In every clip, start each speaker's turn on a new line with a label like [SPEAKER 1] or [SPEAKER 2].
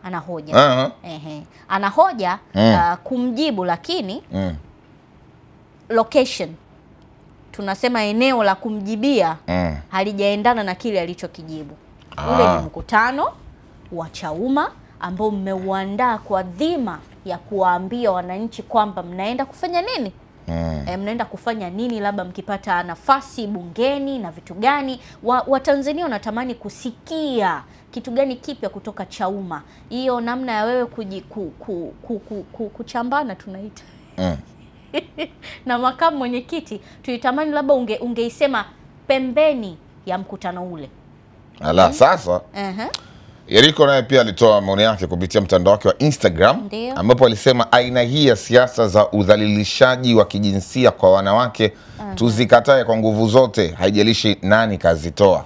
[SPEAKER 1] anahoja. Anahoja kumjibu, lakini location, tunasema eneo la kumjibia halijaendana na kile alichokijibu. Ule ni mkutano wa Chauma ambao mmeuandaa kwa dhima ya kuwaambia wananchi kwamba mnaenda kufanya nini? Mnaenda kufanya nini, labda mkipata nafasi bungeni na vitu gani. Watanzania wanatamani kusikia kitu gani kipya kutoka Chauma. Hiyo namna ya wewe kuchambana tunaita na makamu mwenyekiti, tulitamani labda ungeisema pembeni ya mkutano ule.
[SPEAKER 2] Sasa Yeriko naye pia alitoa maoni yake kupitia mtandao wake wa Instagram, ambapo alisema aina hii ya siasa za udhalilishaji wa kijinsia kwa wanawake tuzikatae kwa nguvu zote, haijalishi nani kazitoa.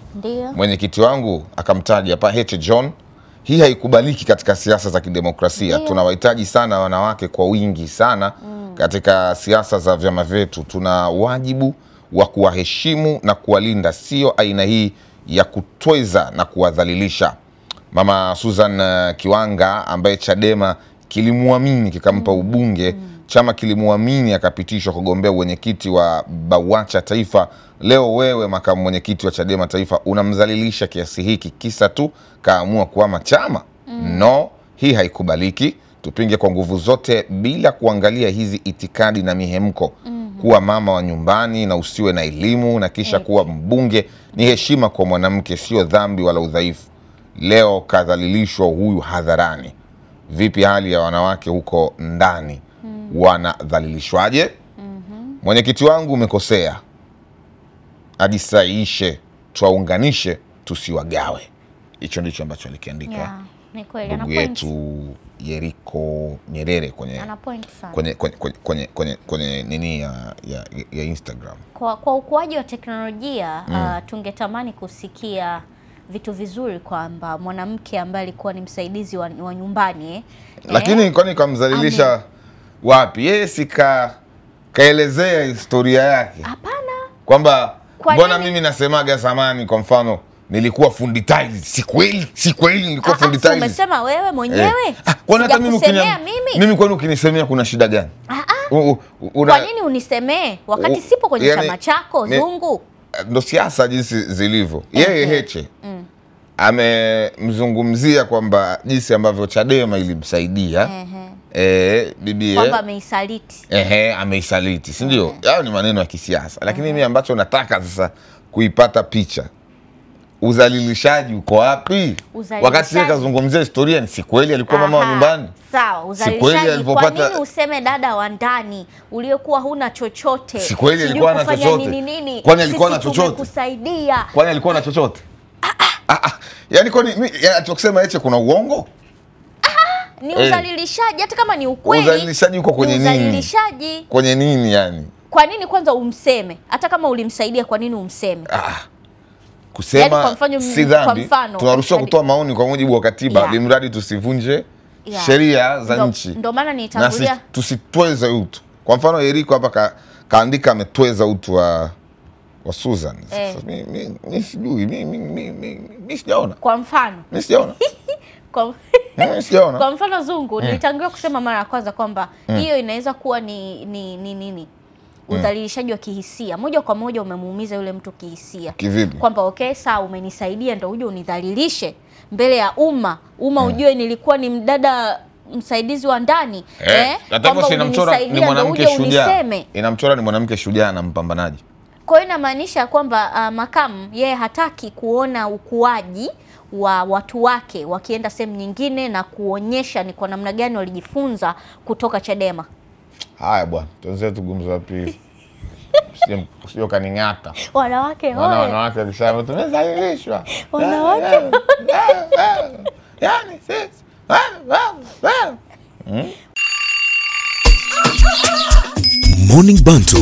[SPEAKER 2] Mwenyekiti wangu akamtaja hapa Heche John. Hii haikubaliki katika siasa za kidemokrasia. Tunawahitaji sana wanawake kwa wingi sana katika siasa za vyama vyetu. Tuna wajibu wa kuwaheshimu na kuwalinda, sio aina hii ya kutweza na kuwadhalilisha. Mama Susan Kiwanga ambaye Chadema kilimuamini kikampa ubunge, chama kilimuamini akapitishwa kugombea uwenyekiti wa BAWACHA Taifa. Leo wewe makamu mwenyekiti wa Chadema Taifa unamdhalilisha kiasi hiki kisa tu kaamua kuhama chama? No, hii haikubaliki. Tupinge kwa nguvu zote bila kuangalia hizi itikadi na mihemko. Kuwa mama wa nyumbani na usiwe na elimu na kisha kuwa mbunge ni heshima kwa mwanamke, sio dhambi wala udhaifu. Leo kadhalilishwa huyu hadharani. Vipi hali ya wanawake huko ndani? Wanadhalilishwaje? Mwenyekiti wangu umekosea, ajisaishe, tuwaunganishe, tusiwagawe. Hicho ndicho ambacho alikiandika ndugu yetu Yeriko Nyerere kwenye nini ya Instagram.
[SPEAKER 1] Kwa ukuaji wa teknolojia tungetamani kusikia vitu vizuri kwamba mwanamke ambaye alikuwa ni msaidizi wa nyumbani
[SPEAKER 2] lakini kwani kamdhalilisha wapi? Yeye kaelezea historia yake.
[SPEAKER 1] Hapana.
[SPEAKER 2] Kwamba mbona mimi nasemaga zamani kwa mfano nilikuwa fundi tiles. Si kweli nilikuwa fundi tiles.
[SPEAKER 1] Umesema wewe mwenyewe.
[SPEAKER 2] Kwani hata mimi kwani ukinisemea kuna shida gani?
[SPEAKER 1] Kwa nini unisemee wakati sipo kwenye chama chako Zungu?
[SPEAKER 2] Ndo siasa jinsi zilivyo. Yeye Heche amemzungumzia kwamba jinsi ambavyo Chadema ilimsaidia bibi
[SPEAKER 1] kwamba ameisaliti.
[SPEAKER 2] Ameisaliti, si ndio? Yao ni maneno ya kisiasa. Lakini mimi ambacho nataka sasa kuipata picha, udhalilishaji uko wapi? Wakati yeye kazungumzia historia, si kweli alikuwa mama wa nyumbani?
[SPEAKER 1] Sawa, udhalilishaji. Kwa nini useme dada wa ndani uliokuwa huna chochote?
[SPEAKER 2] Si kweli alikuwa na chochote. Kwani alikuwa na chochote?
[SPEAKER 1] Kusaidia.
[SPEAKER 2] Kwani alikuwa na chochote? Yaani kwani anachokusema Heche kuna uongo?
[SPEAKER 1] Ni udhalilishaji hata kama ni ukweli.
[SPEAKER 2] Udhalilishaji uko kwenye nini?
[SPEAKER 1] Udhalilishaji
[SPEAKER 2] kwenye nini yani?
[SPEAKER 1] Kwa nini kwanza umseme? Hata kama ulimsaidia, kwa nini umseme?
[SPEAKER 2] Kusema yani si dhambi. Tunaruhusiwa kutoa maoni kwa mujibu wa katiba, limradi tusivunje sheria za nchi.
[SPEAKER 1] Ndio maana nitangulia
[SPEAKER 2] tusitweze utu. Kwa mfano Yeriko hapa kaandika ametweza utu wa Susan. Mimi sijui, mimi sijaona.
[SPEAKER 1] Kwa mfano
[SPEAKER 2] mimi sijaona.
[SPEAKER 1] Kwa mfano Zungu nilitangulia kusema mara ya kwanza kwamba hiyo inaweza kuwa ni udhalilishaji wa kihisia. Moja kwa moja umemuumiza yule mtu kihisia. Kwamba sawa umenisaidia ndio uje unidhalilishe mbele ya umma. Ujue nilikuwa ni mdada msaidizi wa ndani.
[SPEAKER 2] Kwamba inamchora ni mwanamke shujaa. Inamchora ni mwanamke shujaa na mpambanaji.
[SPEAKER 1] Kwa hiyo inamaanisha kwamba makamu yeye hataki kuona ukuaji wa watu wake wakienda sehemu nyingine na kuonyesha ni kwa namna gani walijifunza kutoka Chadema.
[SPEAKER 2] Haya bwana, tuanze tugumza pili. Sio kaningata.
[SPEAKER 1] Wanawake hoye.
[SPEAKER 2] Wanawake wakisema tumezalilishwa.
[SPEAKER 1] Wanawake.
[SPEAKER 2] Yaani sisi.
[SPEAKER 3] Morning Bantu.